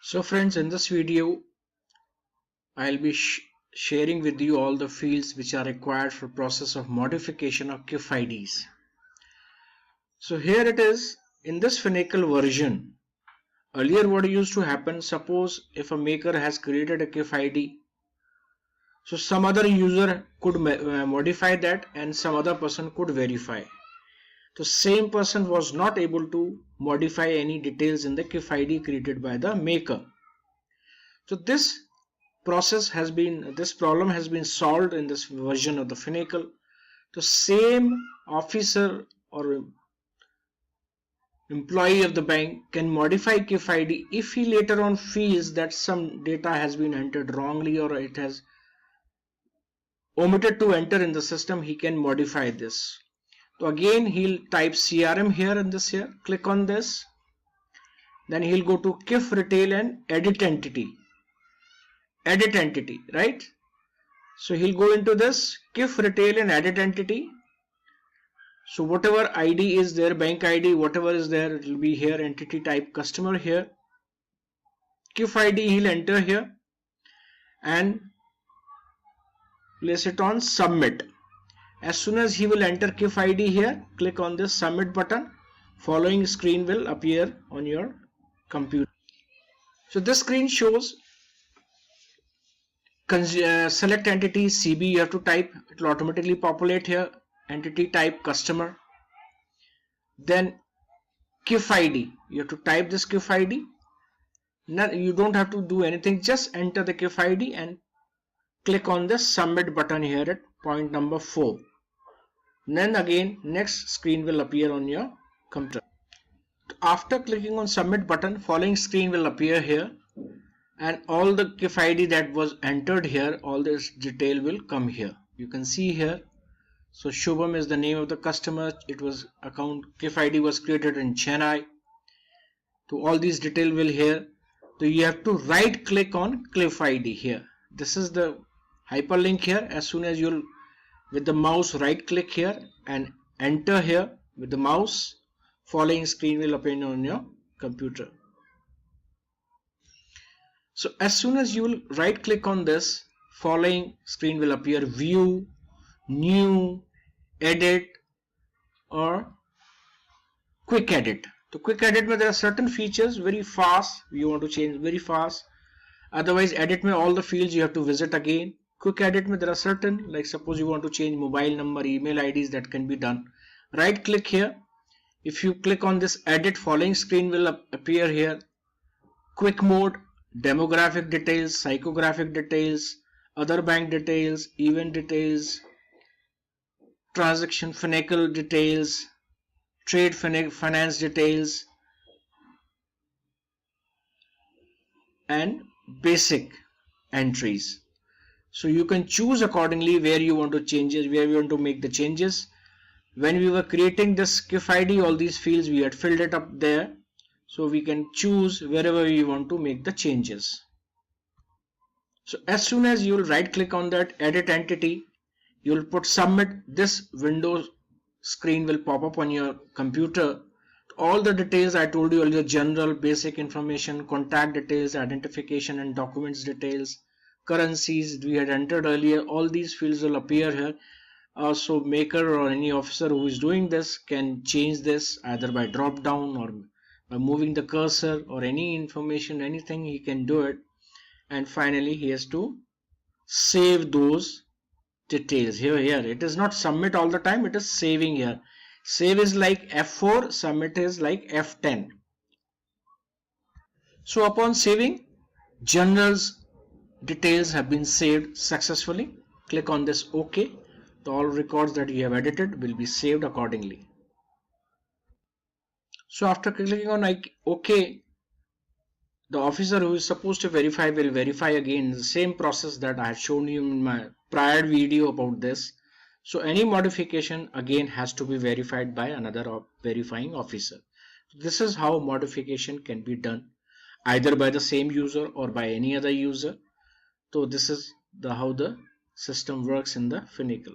So friends, in this video I'll be sharing with you all the fields which are required for process of modification of CIF IDs. So here it is in this FINACLE version. Earlier what used to happen, suppose if a maker has created a CIF ID, so some other user could modify that and some other person could verify. The same person was not able to modify any details in the CIF ID created by the maker. So this problem has been solved in this version of the FINACLE. The same officer or employee of the bank can modify CIF ID if he later on feels that some data has been entered wrongly or it has omitted to enter in the system. He can modify this. So again he'll type CRM here in this here, click on this, then he'll go to CIF retail and edit entity, right? So he'll go into this CIF retail and edit entity. So whatever ID is there, bank ID, whatever is there, it will be here, entity type customer here, CIF ID he'll enter here and place it on submit. As soon as he will enter CIF ID here, click on this submit button. Following screen will appear on your computer. So this screen shows select entity CB, you have to type, it will automatically populate here, entity type customer, then CIF ID, you have to type this CIF ID. Now you don't have to do anything, just enter the CIF ID and click on the submit button here at point number 4. Then again next screen will appear on your computer. After clicking on submit button, following screen will appear here and all the CIF ID that was entered here, all this detail will come here. You can see here. So Shubham is the name of the customer. It was account CIF ID was created in Chennai. So all these detail will here. So you have to right click on CIF ID here. This is the hyperlink here. As soon as you'll with the mouse right click here and enter here with the mouse, following screen will appear on your computer. So as soon as you will right click on this, following screen will appear view, new, edit or quick edit. To quick edit में there are certain features very fast, you want to change very fast. Otherwise edit में all the fields you have to visit again. Quick edit में there are certain, like suppose you want to change mobile number, email IDs, that can be done. Right click here. If you click on this edit, following screen will appear here. Quick mode, demographic details, psychographic details, other bank details, event details, transaction FINACLE details, trade finance details and basic entries. So you can choose accordingly where you want to changes, where you want to make the changes. When we were creating this CIF ID, all these fields we had filled it up there. So we can choose wherever we want to make the changes. So as soon as you will right click on that edit entity, you will put submit. This Windows screen will pop up on your computer. All the details I told you earlier, general, basic information, contact details, identification and documents details, currencies we had entered earlier, all these fields will appear here. So maker or any officer who is doing this can change this either by drop down or by moving the cursor or any information, anything he can do it. And finally he has to save those details here. It is not submit all the time, it is saving here. Save is like F4, submit is like F10. So upon saving, general's details have been saved successfully. Click on this OK. All records that you have edited will be saved accordingly. So after clicking on OK, the officer who is supposed to verify will verify again the same process that I had shown you in my prior video about this. So any modification again has to be verified by another verifying officer. This is how modification can be done either by the same user or by any other user. So this is how the system works in the FINACLE.